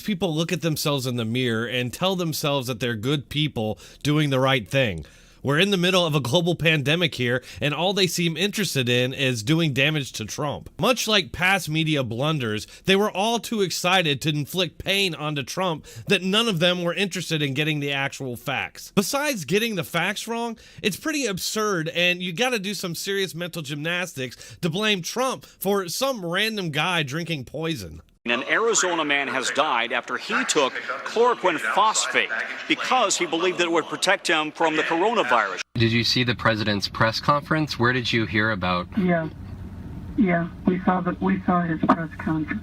these people look at themselves in the mirror and tell themselves that they're good people doing the right thing? We're in the middle of a global pandemic here, and all they seem interested in is doing damage to Trump. Much like past media blunders, they were all too excited to inflict pain onto Trump that none of them were interested in getting the actual facts. Besides getting the facts wrong, it's pretty absurd, and you gotta do some serious mental gymnastics to blame Trump for some random guy drinking poison. An Arizona man has died after he took chloroquine phosphate because he believed that it would protect him from the coronavirus. Did you see the president's press conference? Where did you hear about? Yeah, we saw his press conference.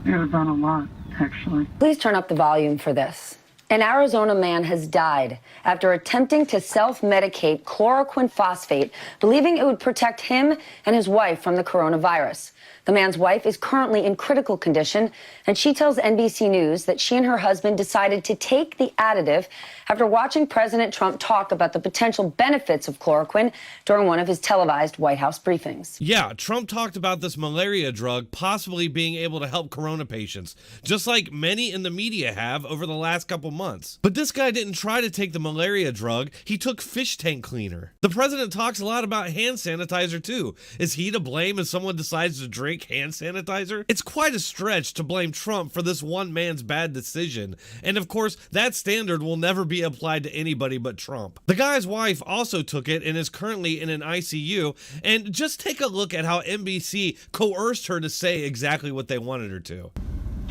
It was on a lot, actually. Please turn up the volume for this. An Arizona man has died after attempting to self-medicate chloroquine phosphate, believing it would protect him and his wife from the coronavirus. The man's wife is currently in critical condition, and she tells NBC News that she and her husband decided to take the additive after watching President Trump talk about the potential benefits of chloroquine during one of his televised White House briefings. Yeah, Trump talked about this malaria drug possibly being able to help corona patients, just like many in the media have over the last couple months. But this guy didn't try to take the malaria drug, he took fish tank cleaner. The president talks a lot about hand sanitizer too. Is he to blame if someone decides to drink hand sanitizer? It's quite a stretch to blame Trump for this one man's bad decision, and of course that standard will never be applied to anybody but Trump. The guy's wife also took it and is currently in an ICU, and just take a look at how NBC coerced her to say exactly what they wanted her to.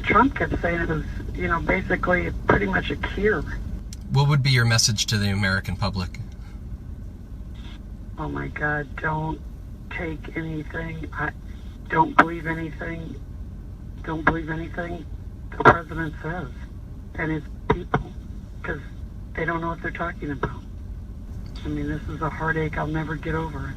Trump kept saying it was, basically pretty much a cure. What would be your message to the American public? Oh my God, don't take anything. Don't believe anything. Don't believe anything the president says and his people, because they don't know what they're talking about. I mean, this is a heartache I'll never get over.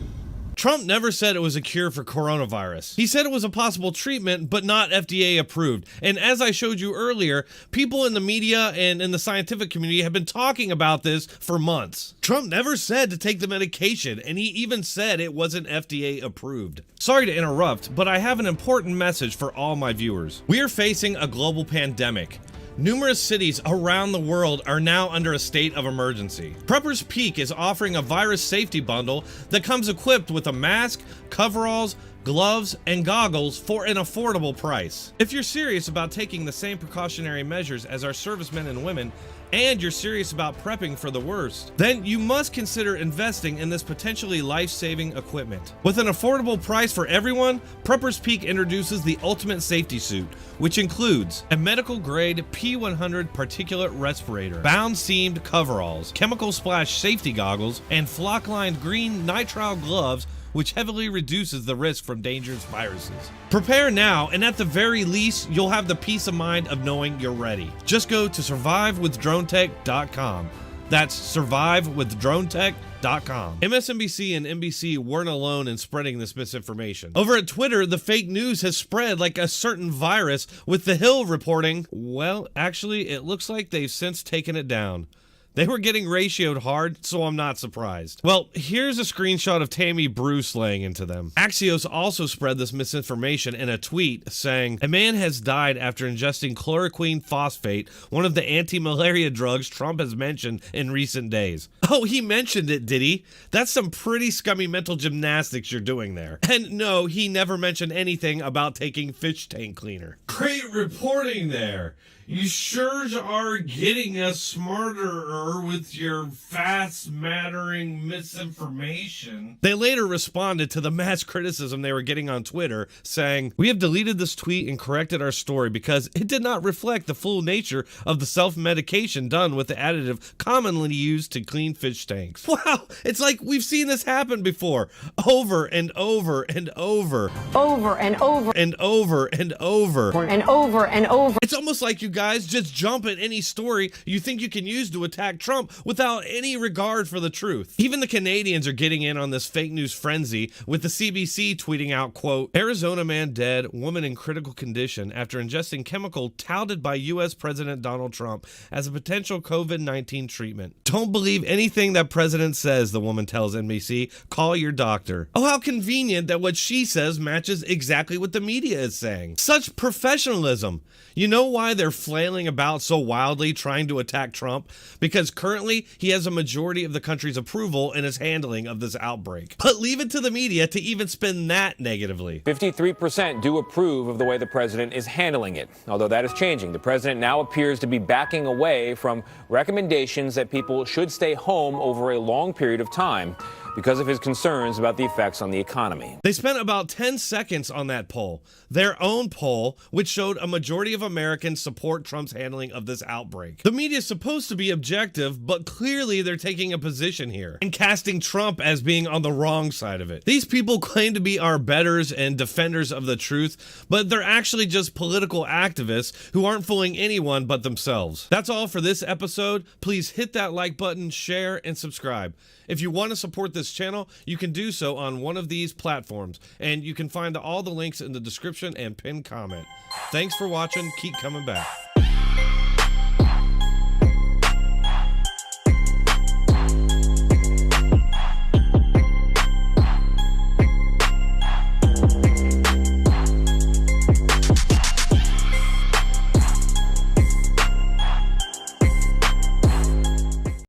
Trump never said it was a cure for coronavirus. He said it was a possible treatment, but not FDA approved. And as I showed you earlier, people in the media and in the scientific community have been talking about this for months. Trump never said to take the medication, and he even said it wasn't FDA approved. Sorry to interrupt, but I have an important message for all my viewers. We are facing a global pandemic. Numerous cities around the world are now under a state of emergency. Prepper's Peak is offering a virus safety bundle that comes equipped with a mask, coveralls, gloves, and goggles for an affordable price. If you're serious about taking the same precautionary measures as our servicemen and women, and you're serious about prepping for the worst, then you must consider investing in this potentially life-saving equipment. With an affordable price for everyone, Prepper's Peak introduces the ultimate safety suit, which includes a medical-grade P100 particulate respirator, bound-seamed coveralls, chemical splash safety goggles, and flock-lined green nitrile gloves, which heavily reduces the risk from dangerous viruses. Prepare now, and at the very least, you'll have the peace of mind of knowing you're ready. Just go to survivewithdronetek.com. That's survivewithdronetek.com. MSNBC and NBC weren't alone in spreading this misinformation. Over at Twitter, the fake news has spread like a certain virus, with The Hill reporting, well, actually, it looks like they've since taken it down. They were getting ratioed hard, so I'm not surprised. Well, here's a screenshot of Tammy Bruce laying into them. Axios also spread this misinformation in a tweet saying, a man has died after ingesting chloroquine phosphate, one of the anti-malaria drugs Trump has mentioned in recent days. Oh, he mentioned it, did he? That's some pretty scummy mental gymnastics you're doing there. And no, he never mentioned anything about taking fish tank cleaner. Great reporting there. You sure are getting us smarter with your fast-mattering misinformation. They later responded to the mass criticism they were getting on Twitter, saying, we have deleted this tweet and corrected our story because it did not reflect the full nature of the self-medication done with the additive commonly used to clean fish tanks. Wow, it's like we've seen this happen before, over and over and over. Over and over. And over and over. And over and over. It's almost like you guys just jump at any story you think you can use to attack Trump without any regard for the truth. Even the Canadians are getting in on this fake news frenzy, with the CBC tweeting out, quote, Arizona man dead, woman in critical condition after ingesting chemical touted by U.S. President Donald Trump as a potential COVID-19 treatment. Don't believe anything that president says, the woman tells NBC. Call your doctor. Oh, how convenient that what she says matches exactly what the media is saying. Such professionalism. You know why they're flailing about so wildly trying to attack Trump? Because currently he has a majority of the country's approval in his handling of this outbreak. But leave it to the media to even spin that negatively. 53% do approve of the way the president is handling it. Although that is changing. The president now appears to be backing away from recommendations that people should stay home over a long period of time because of his concerns about the effects on the economy. They spent about 10 seconds on that poll, their own poll, which showed a majority of Americans support Trump's handling of this outbreak. The media is supposed to be objective, but clearly they're taking a position here and casting Trump as being on the wrong side of it. These people claim to be our betters and defenders of the truth, but they're actually just political activists who aren't fooling anyone but themselves. That's all for this episode. Please hit that like button, share, and subscribe. If you want to support this channel, you can do so on one of these platforms, and you can find all the links in the description and pinned comment. Thanks for watching. Keep coming back.